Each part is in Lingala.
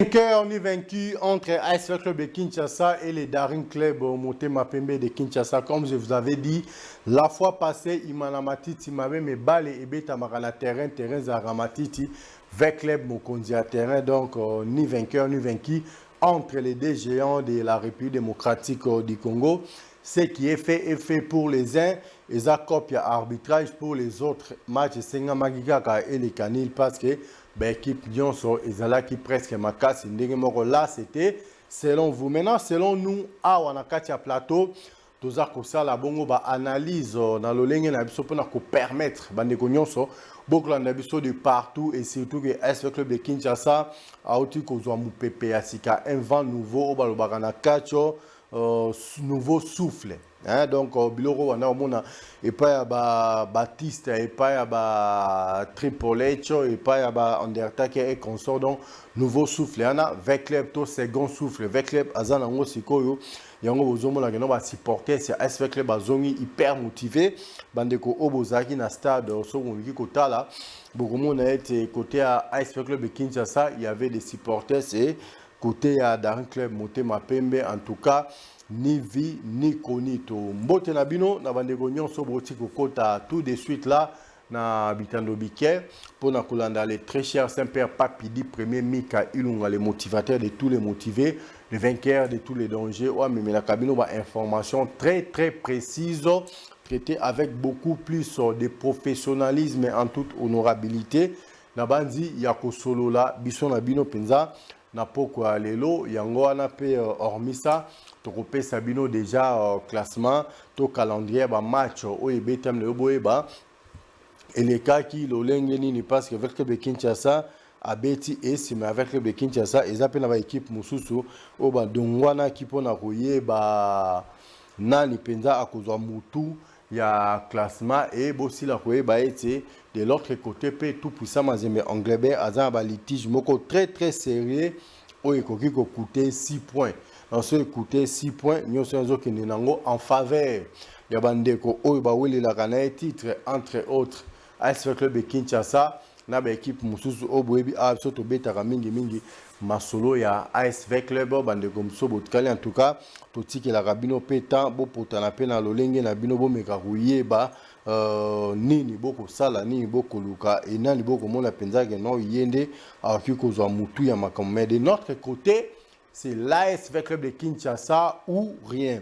On est vaincu entre AS Club de Kinshasa et les Daring Club Motema Pembe de Kinshasa. Comme je vous avais dit, la fois passée, Imana Matiti m'avait mis balle et beta marana terrain Zaramatiti, avec club Mokonzi à terrain. Donc, ni vainqueur ni vaincu entre les deux géants de la République démocratique du Congo. Ce qui est fait pour les uns et ça copie arbitrage pour les autres matchs. C'est Magigaka et les Canils parce que l'équipe Nyonso et Zalaki presque Makasi. Là, c'était selon vous. Maintenant, selon nous, à Wanakatia Plateau, tous ça la bongo ba analyse dans le ligne na biso pour nous permettre bandeko Nyonso beaucoup la biso de partout et surtout que AS Club de Kinshasa a outil ko zo mupepe asika un vent nouveau au balobaka na kacho nouveau souffle. Hein, donc, Biloro, on a au monde, et pas à Baptiste, et pas à Tripolecho, et pas à Undertaker et consort. Donc, nouveau souffle. On a avec club, tout second souffle. Avec club, Azan, Ango, Sikoyo, Yango, Ozomo, la Geno, va supporter, c'est AS Club, Azongi, hyper motivé. Bandeko, Obozaki, na stade, Osogongi, Kota, là. Beaucoup de monde a été côté à AS Club de Kinshasa, il y avait des supporters, c'est côté à Daring Club, Motema Pembe, en tout cas, ni vie, ni konito. Mbote Nabino, na bandeko nyonso boti kokota tout de suite là, na Bitando Biké, pour na kolanda les très chers Saint-Père Papidi, premier Mika Ilunga, les motivateurs de tous les motivés, les vainqueurs de tous les dangers. Ouais, mais la cabine va information très précise, traitée avec beaucoup plus de professionnalisme et en toute honorabilité. Na bandi yako solo là, biso Nabino Penza. Na poko lelo yango wana pe hormis ça tokopé sabino déjà classement to calendrier ba match o ebetam le boyeba et les cas qui lolenge nini parce que avec le Kinshasa abeti et si mais avec le Kinshasa ils appellent la équipe mususu o ba dongwana qui pona koyeba nani penza akozwa mutu ya classement et bossi la koyeba ete de l'autre côté tout puissant mazembe Anglebert azan ba litige moko très sérieux o ekoki ko coûter 6 points dans ce coûter 6 points nous sommes en faveur ya bandeko o ba weli la kana titre entre autres AS Club de Kinshasa na ba équipe mususu o boyebi a soto betaka mingi masolo ya AS Club bandeko musobo tukali en tout cas totiki la rabino petan bo potana pe na lolenge na bino bo meka kuyeba nini boko sala nini boko luka et nani boko mona penza que non yende a qui kozwa mutu ya makambo. Mais de notre côté c'est l'AS Club de Kinshasa ou rien.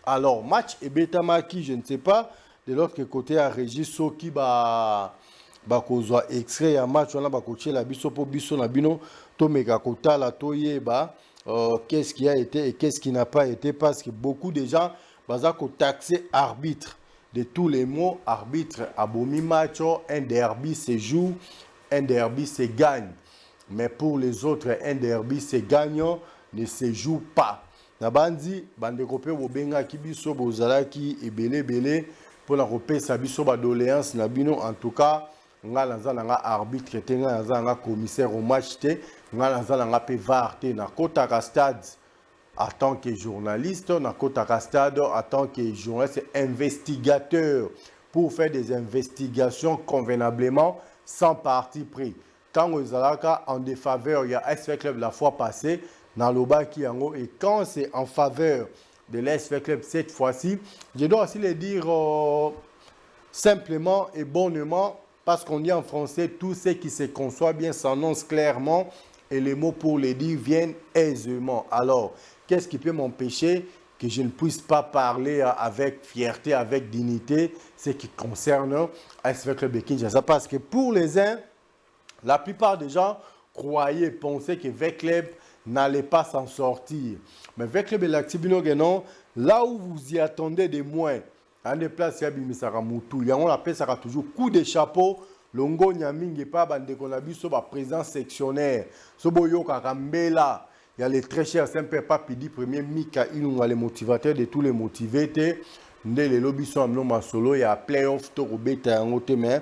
Alors match et betamaki je ne sais pas de l'autre côté à Régis Soki ba kozwa extrait ya match on a ba coacher la biso po biso na bino to meka kota la toyeba qu'est-ce qui a été et qu'est-ce qui n'a pas été parce que beaucoup de gens baza ko taxer arbitre de tous les mots, arbitre abomi match, un derby se joue, un derby se gagne. Mais pour les autres, un derby se gagnant ne se joue pas. Nabandi, bandekopé bobenga kibiso bozalaki ebele pour la repé sabiso ba doléance nabino en tout cas nga lanzana nga arbitre te nga lanzana commissaire au match te nga lanzana nga pe VAR te na kota ka stade en tant que journaliste, on a en tant que journaliste investigateur pour faire des investigations convenablement sans parti pris. Quand vous avez en défaveur, il y a AS Club la fois passée, dans le bas qui en haut, et quand c'est en faveur de l'AS Club cette fois-ci, je dois aussi le dire simplement et bonnement, parce qu'on dit en français, tout ce qui se conçoit bien s'annonce clairement et les mots pour les dire viennent aisément. Alors, qu'est-ce qui peut m'empêcher que je ne puisse pas parler avec fierté, avec dignité, ce qui concerne AS Club de Kinshasa? Parce que pour les uns, la plupart des gens croyaient, pensaient que Club n'allait pas s'en sortir. Mais Club de l'Actibino Genon, là où vous y attendez de moins, en déplace, il y a Moutou, on appelle ça toujours coup de chapeau. Longo Nyamingi pas bandeko na biso ba président sectionnaire. Soboyo Kakambela. Il y a les très chers Saint-Père Papidi, premier Mika Ilunga, les motivateurs de tous les motivés. Les lobbies sont amenés masolo, il y a playoff, Torobeta, Angotemer.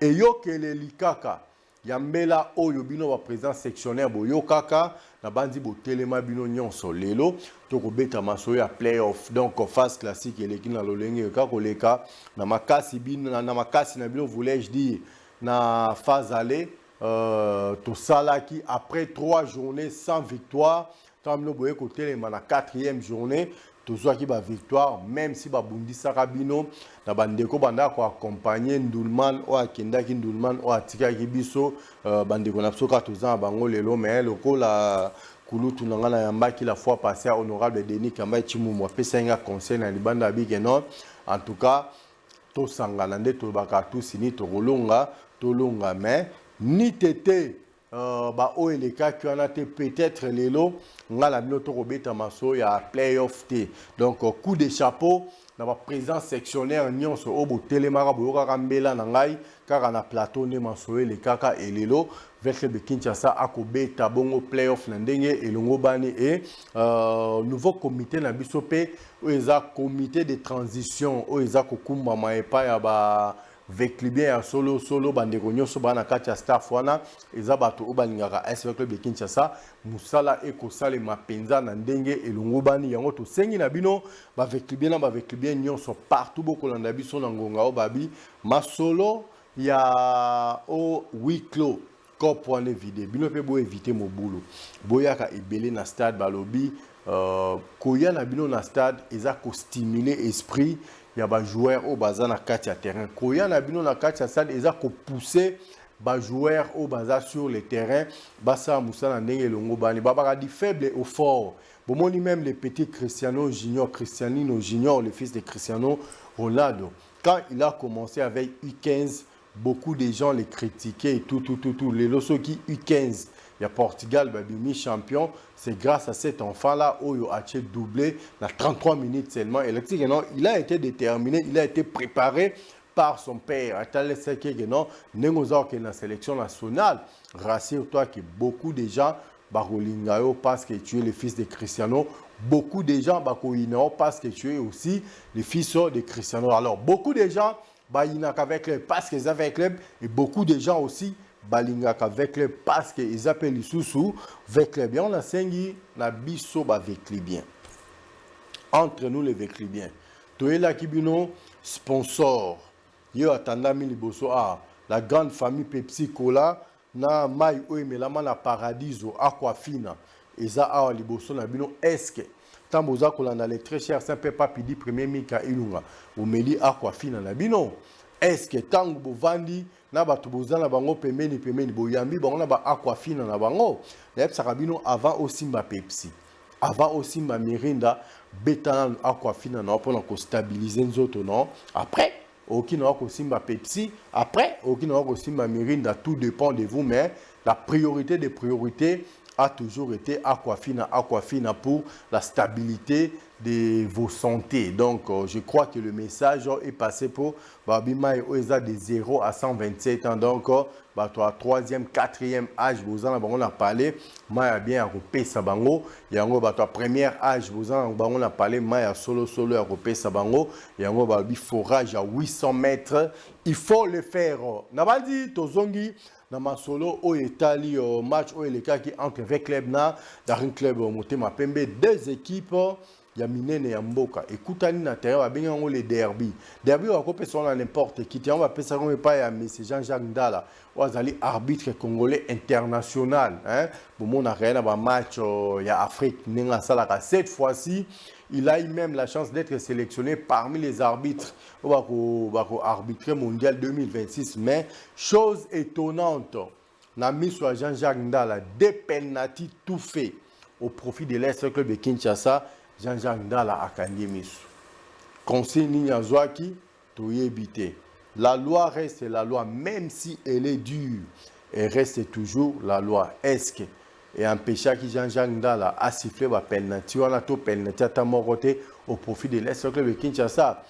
Et yo que les Likaka, Yambela Oyobino, le président sectionnaire, Boyo Kaka, la bandi bo telema bino nyonso lelo, Torobeta masolo, il y a playoff. Donc, phase classique, il y a l'équipe dans l'Olenge, Kakoleka, na makasi bino, na makasi na bino, voulais-je dire, na phase aller. tout ça là qui après 3 journées sans victoire, tant que boye côté la 4e journée, tout ça qui va victoire, même si Babundi Sarabino, na bandeko banda ko accompagner Ndulman ou akenda ki Ndulman ou atika ki biso bandeko na soka tozan bango lelo mais loko la kulutu nanga na yamba qui la fois passée à honorable Denis Kamba Chimumwa pesa nga conseil na libanda bige non. En tout cas, to sangana nde to baka tout sini to rolonga to longa mais ni tété ba o eleka qui en a été peut-être lelo ngala bino to robeta maso ya playoff t donc coup de chapeau na ba présence sectionnaire nyonso obo telemara boyoka kambela na ngai kaka na plateau ne maso eleka ka elelo vers le Kinshasa akobeta bongo playoff na ndenge elongo bani et nouveau comité na biso pe o eza comité de transition o eza kokumba maepa ya ba Veclubien ya solo bandeko nyonso bana kati ya staff wana eza bato o balingaka AS Club de Kinshasa musala ekosala mapenza na ndenge elongo bani yango to sengi na bino ba Veclubien na ba Veclubien nyonso partout bokolanda biso na ngonga o babi masolo ya o huis clos cop wana vide bino pe bo éviter mobulu boyaka ebele na stade balobi koya na bino na stade eza ko stimuler esprit ya ba joueur au baza na kati ya terrain koya na bino na kati ya stade eza ko pousser ba joueur au baza sur le terrain basa musana ndenge longo bani babaka di faible au fort bomoni même les petits Cristiano Junior le fils de Cristiano Ronaldo quand il a commencé avec U15 beaucoup de gens les critiquaient et tout les losos qui U15 il y a Portugal babimi champion c'est grâce à cet enfant là Oyo a doublé dans 33 minutes seulement et il a été déterminé il a été préparé par son père non que la sélection nationale rassure-toi que beaucoup de gens barolingayo parce que tu es le fils de Cristiano beaucoup de gens bakoinao parce que tu es aussi le fils de Cristiano alors beaucoup de gens balinaka avec le parce qu'ils avaient club et beaucoup de gens aussi balingaka avec le parce qu'ils appellent les sous avec le bien on a sengi na biso ba avec les bien entre nous les avec les bien toela kibino sponsor yo atanda mi liboso la grande famille Pepsi Cola na mai oemelama na Paradiso Aquafina eza awa liboso na bino est-ce Tamboza kolanda les très chers Saint Papa Pidi premier Mika Ilunga omeli Aquafina na bino est-ce que tango bovandi na bato bozana bango pemeni boyambi bango na ba Aquafina na bango na sakabino avant aussi ma Pepsi avant aussi ma Mirinda betana Aquafina na pour ko stabiliser nzoto non après aucun ko simba Pepsi après aucun ko simba Mirinda tout dépend de vous mais la priorité des priorités a toujours été Aquafina pour la stabilité de vos santé. Donc, je crois que le message est passé pour Babima et Oeza de 0 à 127 ans. Donc, bah, toi, 3e, 4e âge, vous en avez parlé. Maya bien repé sabango. Yango, bah, toi, premier âge, vous en avez parlé. Maya solo à repé sabango. Yango, bah, forage à 800 mètres. Il faut le faire. Nabadi, Tozongi. Dans ma solo au Italie match au Eleka qui entre avec club na Daring Club Motema Pembe deux équipes ya minene ya mboka ekutani na terrain ba benga ngo les derby wa ko pesa na n'importe qui ti on va pesa comme pas ya monsieur Jean-Jacques Ndala wazali arbitre congolais international hein bon mon arena ba match ya Afrique ninga salaka cette fois-ci il a eu même la chance d'être sélectionné parmi les arbitres au arbitrer mondial 2026 mais chose étonnante na miso Jean-Jacques Ndala des penalty tout fait au profit de l'Est Club de Kinshasa Jean-Jacques Ndala akandi miso conseil ni yazwaki to yebité la loi reste la loi même si elle est dure elle reste toujours la loi est-ce que et empêcha que Jean-Jacques Ndala a sifflé la penalty. On a tout penalty à côté au profit de l'Est Club de Kinshasa.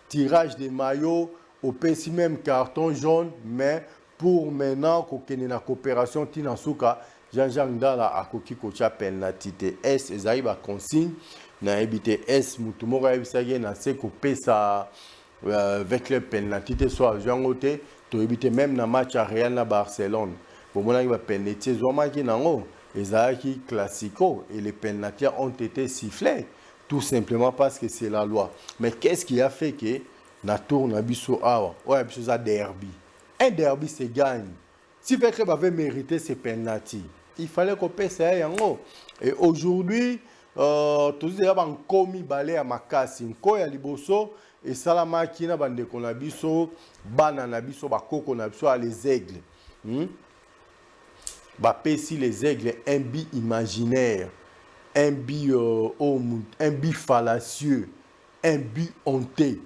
Tirage des maillots, au PC même carton jaune, mais pour maintenant, qu'on ait une coopération, Tinasuka, Jean-Jacques Ndala a coquille coacha penalty. S, Ezaïba a consigne, n'a habité S, Moutoumora Ebisagé, n'a se coupé ça avec le penalty, soit Jean-Goté, tu habité même dans le match à Real à Barcelone. Pour moi, il va penalty, Zoma qui n'a pas. Les acquis classico et les pénaltys ont été sifflés tout simplement parce que c'est la loi. Mais qu'est-ce qui a fait que na tour na biso awa ouais biso za derby un derby se gagne Si le club avait mérité ses penalty, il fallait qu'on paie ça. Et aujourd'hui, tous les gens commis balé à Makasi, Nkoya Liboso, et Salama Kina Bande Konabiso, Bananabiso, Bakoko Nabiso, les aigles. Si les aigles, un bi imaginaire, un bi fallacieux, un bi honteux.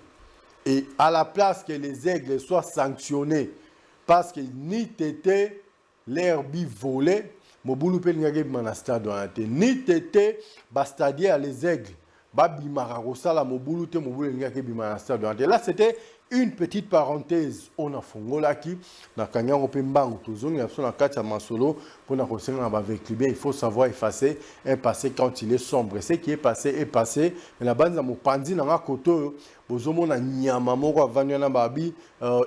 Et à la place que les aigles soient sanctionnés, parce que ni tété l'herbe volée, Mobulu pe ngage manasta doante ni tété bastadier à les aigles, babi mararosa la Mobulu te Mobulu ngage manasta doante. Là c'était une petite parenthèse, on a fongola qui na kanyango pe mbangu tozongi na na kati ya masolo pour na kosenga na avec libé, il faut savoir effacer un passé quand il est sombre. Ce qui est passé, mais la bande za mopandi na nga koto bozomo na nyama moko avanya na babi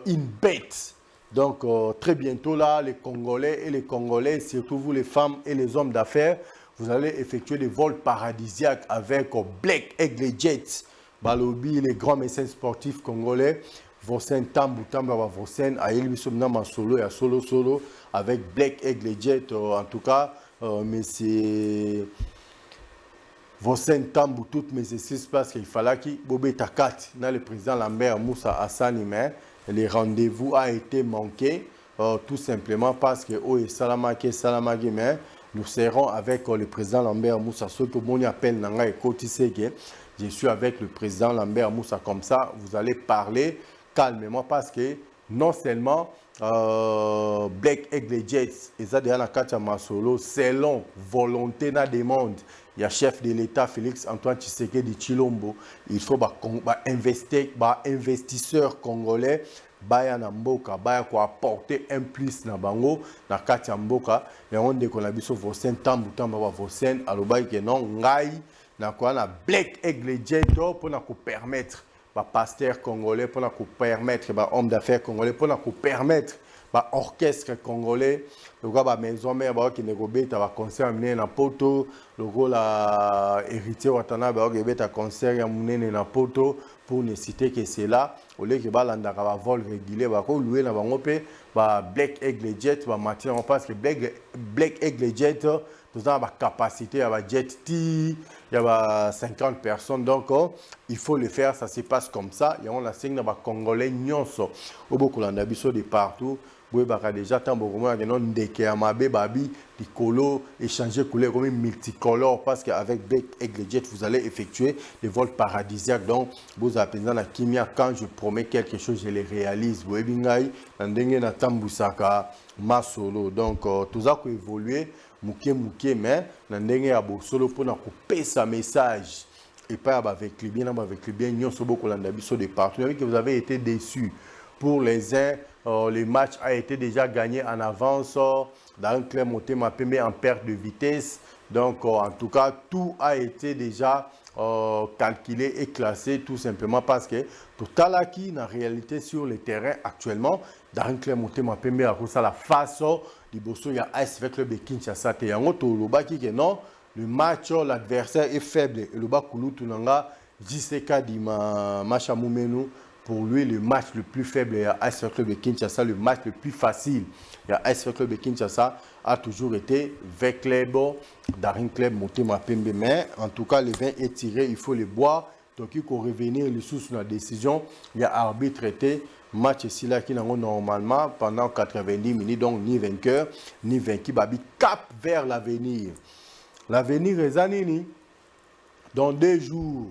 une bête. Donc, très bientôt là, les Congolais, surtout vous les femmes et les hommes d'affaires, vous allez effectuer des vols paradisiaques avec Black Eagle Jets, Balobi, les grands médecins sportifs congolais, Vosen Tambu Tamba, Vosen, Aïli Somnama Solo et Solo, avec Black Eagle Jet, en tout cas, mais c'est Vosen Tambu, toutes mes excuses parce qu'il fallait qu'il Bobé Takat, le président Lambert Moussa Hassani, mais le rendez-vous a été manqué, tout simplement parce que mais nous serons avec le président Lambert Moussa. Ce que mon appelle Nanga et Kotisege, je suis avec le président Lambert Moussa. Comme ça, vous allez parler calmement parce que non seulement Black Eagle Jets et Zadéana Katia Masolo, selon volonté na demande, il y a chef de l'État Félix Antoine Tshisekedi Chilombo, il faut investir, investisseurs congolais, baya na mboka, baya ko apporter un plus na bango na Katia Mboka, et on décolle biso Vosen Tambu Tamba Vosen alobai ke non ngai na ko na Black Eagle Jet pour na ko permettre pasteur congolais pour nous permettre, homme d'affaires congolais pour nous permettre, orchestre congolais, le gars maison mère qui négobé ta concert amené na poto, le gars héritier watana qui bête concert amené na poto pour ne citer que c'est là au lieu que landa va vol régulier ko louer na bango pe Black Eagle Jet matin on passe que Black Eagle Jet nous avons la capacité à jet il y a 50 personnes donc il faut le faire, ça se passe comme ça. Il y a la signe de Congolais nyonso au beaucoup d'ambition de partout. Vous avez déjà tant beaucoup de gens qui ont babi des colos échanger couleurs comme multicolores parce qu'avec Black Eagle Jet vous allez effectuer des vols paradisiaques. Donc vous avez besoin de Kimia quand je promets quelque chose je le réalise. Vous avez besoin de Tambusaka Masolo. Donc tout ça qui évoluer muke mais ndenge ya bosolo pona couper sa message et pas avec les bien nous sommes beaucoup biso de partout que vous avez été déçus pour les uns le match a été déjà gagné en avance dans un club monté Mapembe en perte de vitesse donc en tout cas tout a été déjà calculé et classé tout simplement parce que tout à l'heure qui en réalité sur le terrain actuellement dans un club monté Mapembe à cause de la façon il y a AS Club de Kinshasa et non le match l'adversaire est faible et le Bakulu Tunanga JCK Dima Machamoumenu pour lui le match le plus faible et AS Club de Kinshasa le match le plus facile et AS Club de Kinshasa a toujours été Veclebo Daring Club Motema Pembe mais en tout cas le vin est tiré il faut le boire donc il faut revenir les sous la décision il y a arbitre traité match ici là qui n'ont normalement pendant 90 minutes donc ni vainqueur ni vaincu babi cap vers l'avenir est zanini dans 2 jours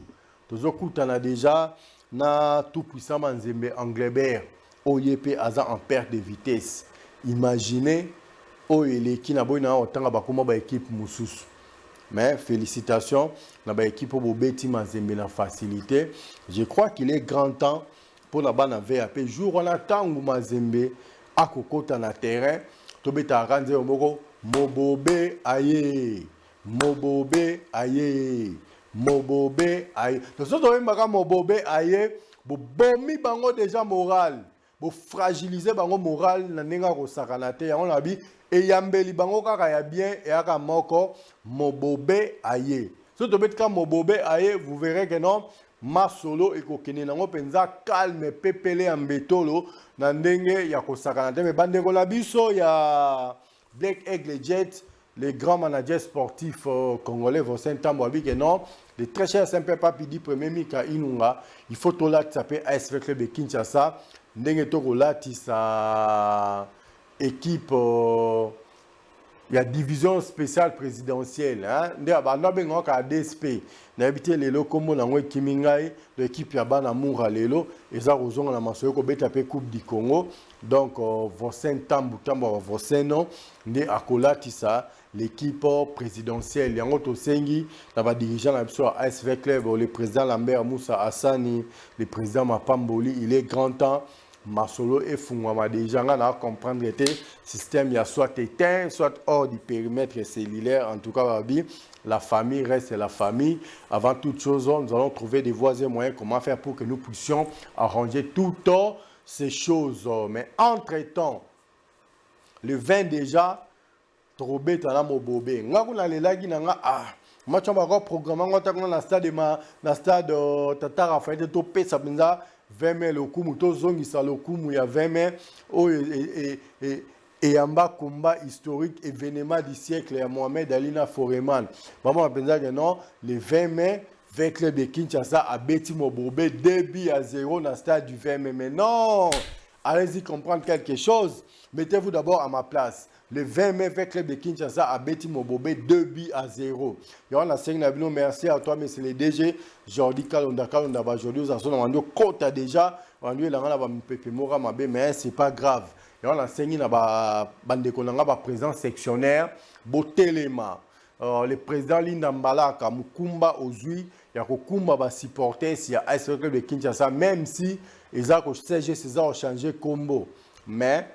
tozoku tana déjà na tout puissant Manzembe Anglebert OYP Aza en perte de vitesse imaginez oyele qui na boina otanga bakoma ba équipe mususu mais félicitations na ba équipe au Beti Manzembe na facilité je crois qu'il est grand temps pour la bande VAP jour on attend Mazembe à kokota na terrain to beta ranze omoko mobobe aye to so to mbaka mobobe aye bo bomi bango déjà moral bo fragiliser bango moral na nenga ko sakana te on abi e yambeli bango kaka ya bien et aka moko mobobe aye so to betka mobobe aye vous verrez que non masolo ekokene nango penza calme pepele ambetolo na ndenge ya kosakana te me bandeko na biso ya Black Aigle Jet, les grands managers sportifs congolais vont s'entendre avec que non, les très chers Saint-Père Papidi premier Mika Inunga, il faut tout là s'appelle ASV Club de Kinshasa, ndenge to kolati sa équipe il y a division spéciale présidentielle hein nde ba na bengo ka DSP na habité lelo comme na ngwe kimingai l'équipe ya bana mura lelo eza kozonga na masoyo ko beta pe coupe du Congo donc Vosen Tambu Voseno nde akolati sa l'équipe présidentielle yango to sengi na ba dirigeant na biso ASV Club le président Lambert Moussa Hassani le président Mapamboli il est grand temps Masolo et Fungwama déjà on a comprendre que le système il y a soit éteint soit hors du périmètre cellulaire en tout cas la famille reste la famille avant toute chose nous allons trouver des voies et moyens comment faire pour que nous puissions arranger toutes ces choses mais entre temps le 20 déjà trop tala mobobé ngakuna lelagi nanga match on va programmer on na stade na stade Tata Raphaël to pesa benza 20 mai le kumu to zongisa le kumu ya 20 mai et amba combat historique événement du siècle ya Mohamed Alina Foreman maman penza que non le 20 mai avec club de Kinshasa a beti mobobé 2-0 dans stade du 20 mai mais non allez-y comprendre quelque chose mettez-vous d'abord à ma place. Le 20 mai, avec le club de Kinshasa a bêti Mobobé 2-0. Et on a signé merci à toi, mais c'est le DG Jordi Kalonda. Aujourd'hui, nous avons côte déjà. On a dit mais c'est pas grave. Et on a signé la président sectionnaire, Botelema. Le président Linda Mbalaka, Mukumba Ozui, il y a Mukumba va supporter si a le club de Kinshasa, même si ils ont changé combo. Mais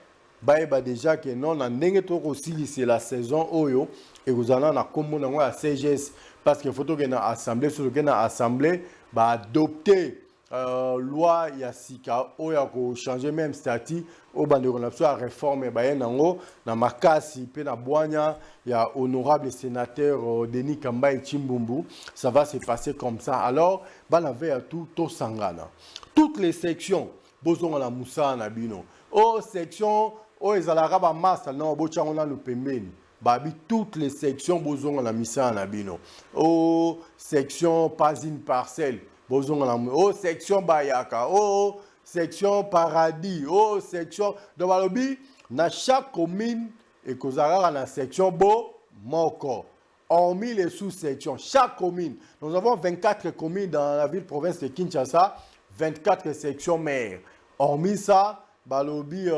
bah déjà que non na ndenge to aussi c'est la saison oyo et vous allez na combo na la CGS parce que faut que na assemblée sur que na assemblée bah adopter loi ya sika oyo ko changer même statut au bandeko na so réforme ba nango na makasi pe na bwanya ya honorable sénateur Denis Kamba Chimbumbu ça va se passer comme ça alors ba la veille à tout sangana toutes les sections bozonga la Moussa na bino oh section oh ezalaka ba massa non bochango na lupembeni babi toutes les sections bozonga la misa na bino oh section pas une parcelle bozonga la oh section bayaka oh section paradis oh section de balobi na chaque commune et kozalaka na section bo moko hormis les sous-sections chaque commune nous avons 24 communes dans la ville province de Kinshasa 24 sections maires hormis ça balobi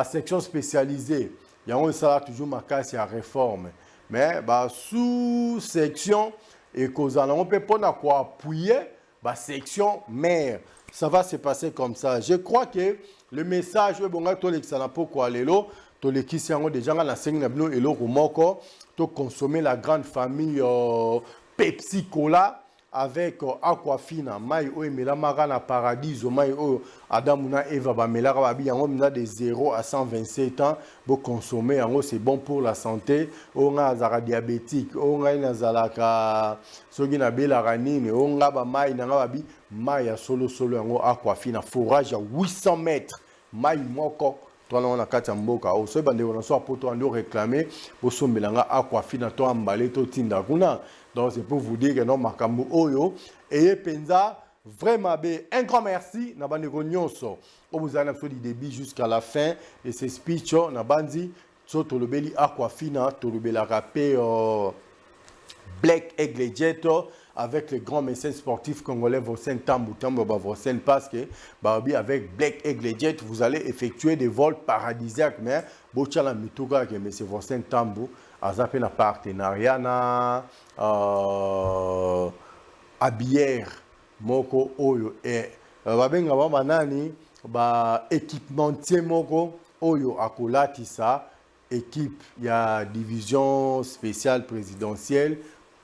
section spécialisée il y a ça toujours ma casse à réforme mais sous section et cause on peut pas quoi appuyer section mère ça va se passer comme ça je crois que le message bon to l'excellent pourquoi lelo to les qui sont déjà dans la scène na et lo moko to consommer la grande famille Pepsi Cola avec Aquafina, Maï o emela mara na paradis, Maï o Adamuna Eva ba melara ba bi yango mina de 0 à 127 ans, bo consommer yango c'est bon pour la santé, o nga azara diabétique, o nga ina zalaka soki na belaka nini, o nga ba mai na nga ba bi mai ya solo yango Aquafina forage à 800 mètres, mai moko on a kati mboka o so bande on so poto ando réclamer bo sombelanga Aquafina to ambale to tinda kuna. Donc c'est pour vous dire que non makambo oyo et penza vraiment un grand merci na bandeko nyonso o vous avez du début jusqu'à la fin et ces speech na bandi so to lobeli Aquafina to lobela rapé Black Aigle Jet avec les grands médecins sportifs congolais Vosen Tambu Vosen parce que avec Black Aigle Jet vous allez effectuer des vols paradisiaques mais bochala mituga que monsieur Vosen Tambu azape na partenariat na abière moko oyo et babenga ba manani ba équipementier moko oyo akolatisa équipe ya division spéciale présidentielle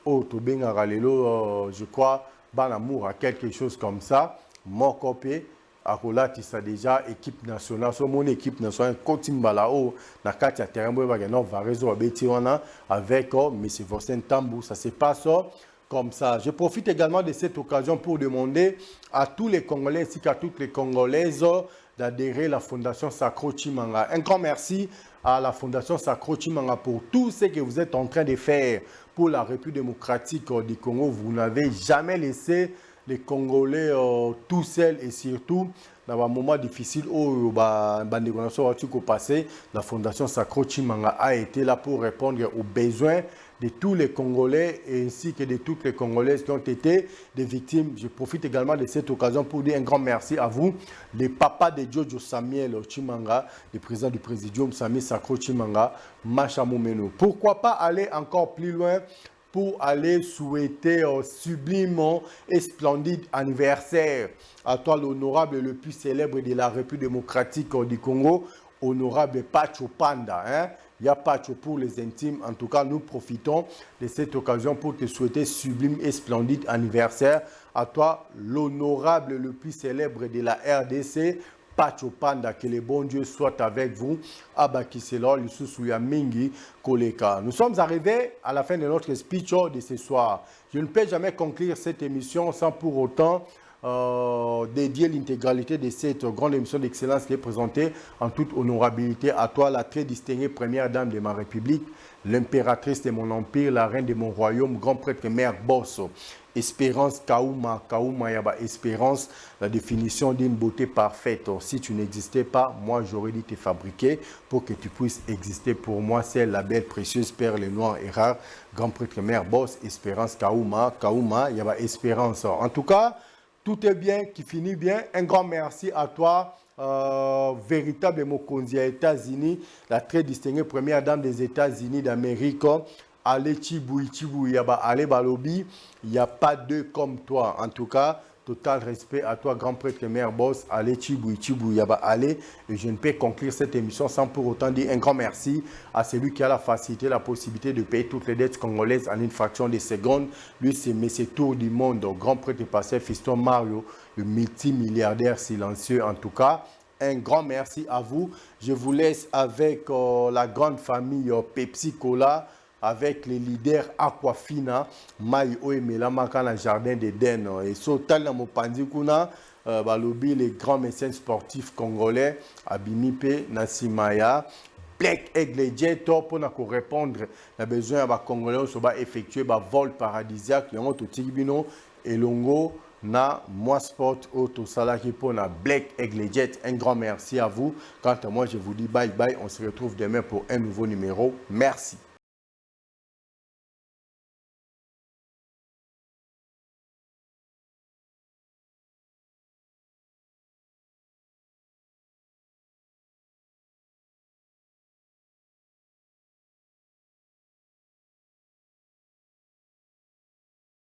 au tobenga lelo je crois banamour à quelque chose comme ça moko pe akolatisa déjà équipe nationale so mon équipe nationale kotimbala o na kati ya terrain boye ba non va réseau abeti wana avec monsieur Vosen Tambu ça se passe comme ça. Je profite également de cette occasion pour demander à tous les Congolais ainsi qu'à toutes les Congolaises d'adhérer à la Fondation Sacro Chimanga. Un grand merci à la Fondation Sacro Chimanga pour tout ce que vous êtes en train de faire pour la République démocratique du Congo. Vous n'avez jamais laissé les Congolais tout seuls et surtout dans un moment difficile où la Fondation Sacro Chimanga a été là pour répondre aux besoins de tous les Congolais ainsi que de toutes les Congolaises qui ont été des victimes. Je profite également de cette occasion pour dire un grand merci à vous, les papas de Jojo Samuel Chimanga, le président du Présidium Samuel Sacro Chimanga, Macha Moumeno. Pourquoi pas aller encore plus loin pour aller souhaiter un sublime et splendide anniversaire à toi, l'honorable le plus célèbre de la République démocratique du Congo, honorable Pacho Panda. Hein? Il y a Pacho pour les intimes. En tout cas, nous profitons de cette occasion pour te souhaiter sublime et splendide anniversaire à toi, l'honorable le plus célèbre de la RDC, Pacho Panda. Que le bon Dieu soit avec vous. Abakiselo, Lisusuya Mingi, Koleka. Nous sommes arrivés à la fin de notre speech de ce soir. Je ne peux jamais conclure cette émission sans pour autant dédier l'intégralité de cette grande émission d'excellence qui est présentée en toute honorabilité à toi, la très distinguée première dame de ma République, l'impératrice de mon empire, la reine de mon royaume, grand prêtre mère Bosso. Espérance Kaouma, Kaouma Yaba, espérance, la définition d'une beauté parfaite. Si tu n'existais pas, moi j'aurais dû te fabriquer pour que tu puisses exister pour moi. C'est la belle, précieuse perle noire et rare, grand prêtre mère Boss, espérance Kaouma, Kaouma Yaba, espérance. En tout cas, tout est bien, qui finit bien. Un grand merci à toi, véritable Mokonzi aux États-Unis, la très distinguée première dame des États-Unis d'Amérique. Allez Chibou, Yaba, allez Balobi, il n'y a pas deux comme toi. En tout cas, total respect à toi, grand prêtre mère Boss, allez Chibou, Yaba, allez. Et je ne peux conclure cette émission sans pour autant dire un grand merci à celui qui a la facilité, la possibilité de payer toutes les dettes congolaises en une fraction de seconde. Lui, c'est Messie Tour du Monde, grand prêtre passé, fiston Mario, le multimilliardaire silencieux en tout cas. Un grand merci à vous. Je vous laisse avec la grande famille Pepsi Cola, avec les leaders Aquafina, Maï Oemela Makana Jardin d'Eden. Et Sotal Namopandi Kuna, Balobi, les grands mécènes sportifs congolais, Abimipe, Nassimaya, Black Aigle Jet, pour répondre à besoin des Congolais, on va effectuer un vol paradisiaque, le Tigibino et Longo. Na moi sport auto salaki pour na Black Aigle Jet. Un grand merci à vous. Quant à moi, je vous dis bye bye. On se retrouve demain pour un nouveau numéro. Merci.